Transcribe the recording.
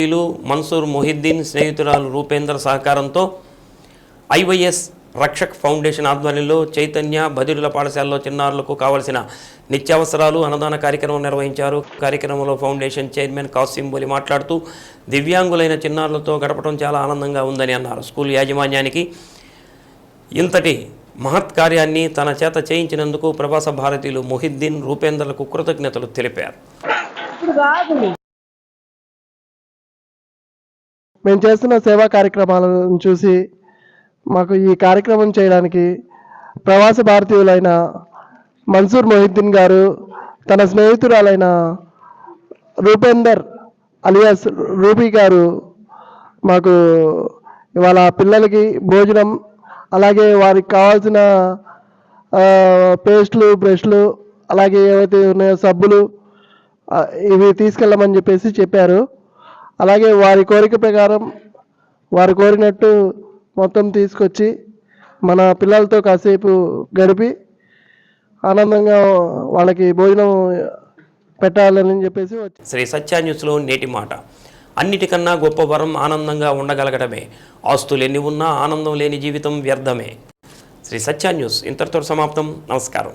మన్సూర్ మొహిద్దీన్ స్నేహితురాలు రూపేందర్ సహకారంతో IYS Rakshak foundation ఆధ్వర్యంలో చైతన్య బదిరుల పాఠశాలలో చిన్నారులకు కావలసిన నిత్యావసరాలు అన్నదాన కార్యక్రమం నిర్వహించారు. కార్యక్రమంలో ఫౌండేషన్ చైర్మన్ కాసిం బోలి మాట్లాడుతూ దివ్యాంగులైన చిన్నారులతో గడపడం చాలా ఆనందంగా ఉందని అన్నారు. స్కూల్ యాజమాన్యానికి ఇంతటి మహత్ కార్యాన్ని తన చేత చేయించినందుకు ప్రవాస భారతీయులు మొహిద్దీన్ రూపేందర్లకు కృతజ్ఞతలు తెలిపారు. మేము చేస్తున్న సేవా కార్యక్రమాలను చూసి మాకు ఈ కార్యక్రమం చేయడానికి ప్రవాస భారతీయులైన మన్సూర్ మొహిద్దీన్ గారు తన స్నేహితురాలైన రూపేందర్ అలియాస్ రూపీ గారు మాకు ఇవాళ పిల్లలకి భోజనం అలాగే వారికి కావాల్సిన పేస్ట్లు బ్రష్లు అలాగే ఏవైతే ఉన్నాయో సబ్బులు ఇవి తీసుకెళ్ళమని చెప్పారు. అలాగే వారి కోరిక ప్రకారం వారు కోరినట్టు మొత్తం తీసుకొచ్చి మన పిల్లలతో కాసేపు గడిపి ఆనందంగా వాళ్ళకి భోజనం పెట్టాలని చెప్పేసి శ్రీ సత్య న్యూస్లో నేటి మాట. అన్నిటికన్నా గొప్ప వరం ఆనందంగా ఉండగలగడమే. ఆస్తులు ఎన్ని ఉన్నా ఆనందం లేని జీవితం వ్యర్థమే. శ్రీ సత్య న్యూస్ ఇంతటితో సమాప్తం. నమస్కారం.